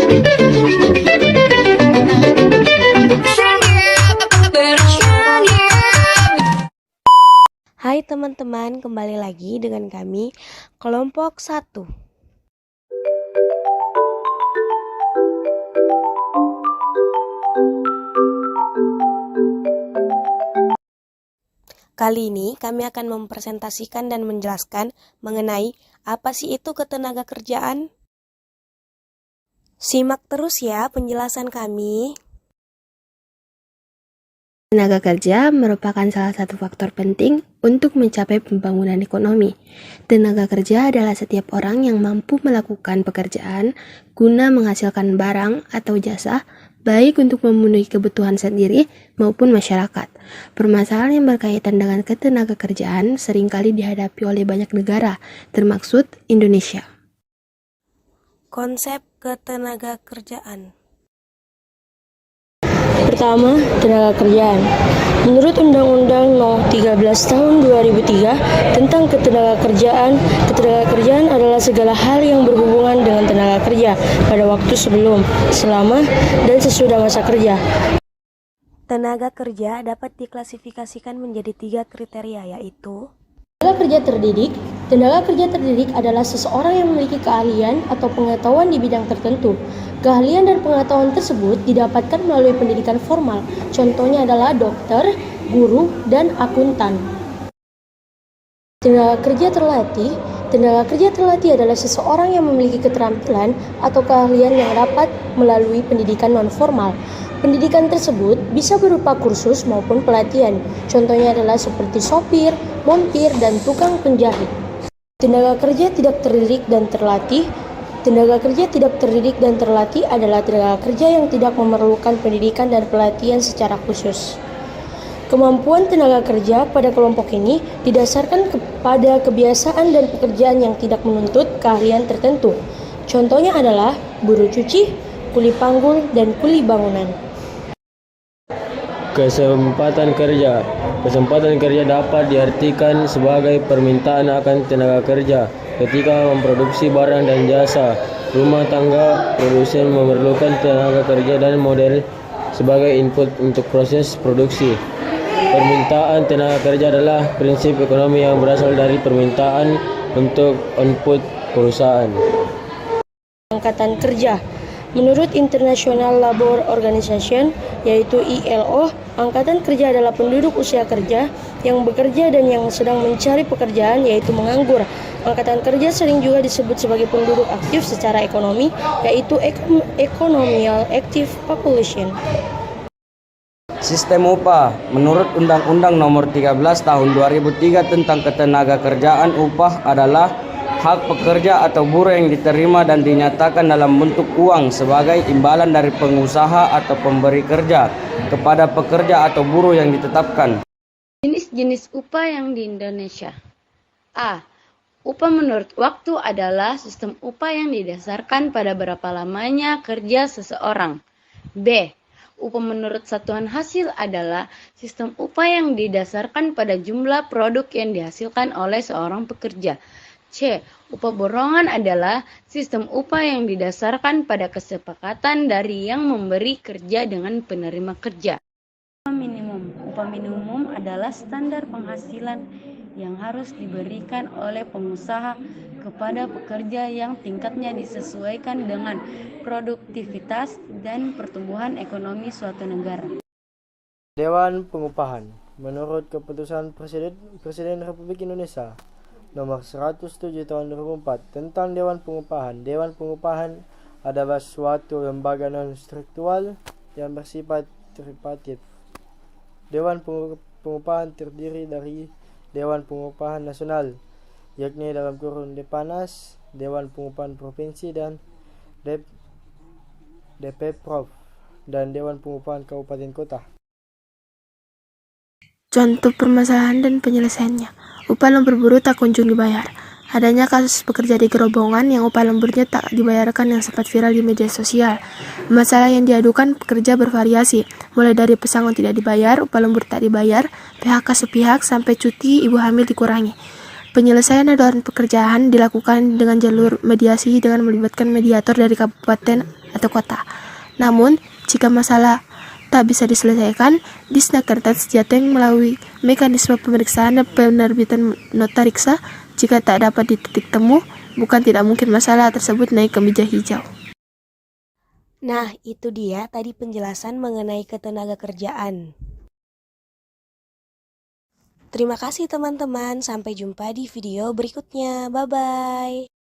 Hai teman-teman, kembali lagi dengan kami, kelompok 1. Kali ini kami akan mempresentasikan dan menjelaskan mengenai apa sih itu ketenaga kerjaan. Simak terus ya penjelasan kami. Tenaga kerja merupakan salah satu faktor penting untuk mencapai pembangunan ekonomi. Tenaga kerja adalah setiap orang yang mampu melakukan pekerjaan guna menghasilkan barang atau jasa, baik untuk memenuhi kebutuhan sendiri maupun masyarakat. Permasalahan yang berkaitan dengan ketenaga kerjaan seringkali dihadapi oleh banyak negara, termasuk Indonesia. Konsep ketenaga kerjaan. Pertama, tenaga kerjaan. Menurut Undang-Undang Nomor 13 Tahun 2003 tentang ketenaga kerjaan adalah segala hal yang berhubungan dengan tenaga kerja pada waktu sebelum, selama, dan sesudah masa kerja. Tenaga kerja dapat diklasifikasikan menjadi 3 kriteria, yaitu tenaga kerja terdidik. Tenaga kerja terdidik adalah seseorang yang memiliki keahlian atau pengetahuan di bidang tertentu. Keahlian dan pengetahuan tersebut didapatkan melalui pendidikan formal. Contohnya adalah dokter, guru, dan akuntan. Tenaga kerja terlatih. Tenaga kerja terlatih adalah seseorang yang memiliki keterampilan atau keahlian yang dapat melalui pendidikan non-formal. Pendidikan tersebut bisa berupa kursus maupun pelatihan. Contohnya adalah seperti sopir, montir, dan tukang penjahit. Tenaga kerja tidak terdidik dan terlatih. Tenaga kerja tidak terdidik dan terlatih adalah tenaga kerja yang tidak memerlukan pendidikan dan pelatihan secara khusus. Kemampuan tenaga kerja pada kelompok ini didasarkan kepada kebiasaan dan pekerjaan yang tidak menuntut keahlian tertentu. Contohnya adalah buruh cuci, kuli panggul, dan kuli bangunan. Kesempatan kerja. Kesempatan kerja dapat diartikan sebagai permintaan akan tenaga kerja ketika memproduksi barang dan jasa. Rumah tangga produsen memerlukan tenaga kerja dan model sebagai input untuk proses produksi. Permintaan tenaga kerja adalah prinsip ekonomi yang berasal dari permintaan untuk output perusahaan. Angkatan kerja. Menurut International Labour Organization, yaitu ILO, angkatan kerja adalah penduduk usia kerja yang bekerja dan yang sedang mencari pekerjaan, yaitu menganggur. Angkatan kerja sering juga disebut sebagai penduduk aktif secara ekonomi, yaitu Economical Active Population. Sistem upah. Menurut Undang-Undang Nomor 13 Tahun 2003 tentang ketenaga kerjaan, upah adalah hak pekerja atau buruh yang diterima dan dinyatakan dalam bentuk uang sebagai imbalan dari pengusaha atau pemberi kerja kepada pekerja atau buruh yang ditetapkan. Jenis-jenis upah yang di Indonesia. A. Upah menurut waktu adalah sistem upah yang didasarkan pada berapa lamanya kerja seseorang. B. Upah menurut satuan hasil adalah sistem upah yang didasarkan pada jumlah produk yang dihasilkan oleh seorang pekerja. C. Upah borongan adalah sistem upah yang didasarkan pada kesepakatan dari yang memberi kerja dengan penerima kerja. Upah minimum. Upah minimum adalah standar penghasilan yang harus diberikan oleh pengusaha kepada pekerja yang tingkatnya disesuaikan dengan produktivitas dan pertumbuhan ekonomi suatu negara. Dewan Pengupahan. Menurut keputusan Presiden Republik Indonesia Nomor 107 Tahun 2004 tentang Dewan Pengupahan adalah suatu lembaga non-struktural yang bersifat tripartit. Dewan Pengupahan terdiri dari Dewan Pengupahan Nasional, yakni dalam kurung Depanas, Dewan Pengupahan Provinsi dan DPProv, dan Dewan Pengupahan Kabupaten Kota. Contoh permasalahan dan penyelesaiannya. Upah lembur buruh tak kunjung dibayar. Adanya kasus pekerja di gerobongan yang upah lemburnya tak dibayarkan yang sempat viral di media sosial. Masalah yang diadukan pekerja bervariasi, mulai dari pesangon tidak dibayar, upah lembur tak dibayar, PHK sepihak, sampai cuti ibu hamil dikurangi. Penyelesaian aduan pekerjaan dilakukan dengan jalur mediasi dengan melibatkan mediator dari kabupaten atau kota. Namun, jika masalah tak bisa diselesaikan, Disnakerta Jateng melalui mekanisme pemeriksaan dan penerbitan nota riksa. Jika tak dapat di titik temu, bukan tidak mungkin masalah tersebut naik ke meja hijau. Nah, itu dia tadi penjelasan mengenai ketenaga kerjaan. Terima kasih teman-teman, sampai jumpa di video berikutnya. Bye-bye.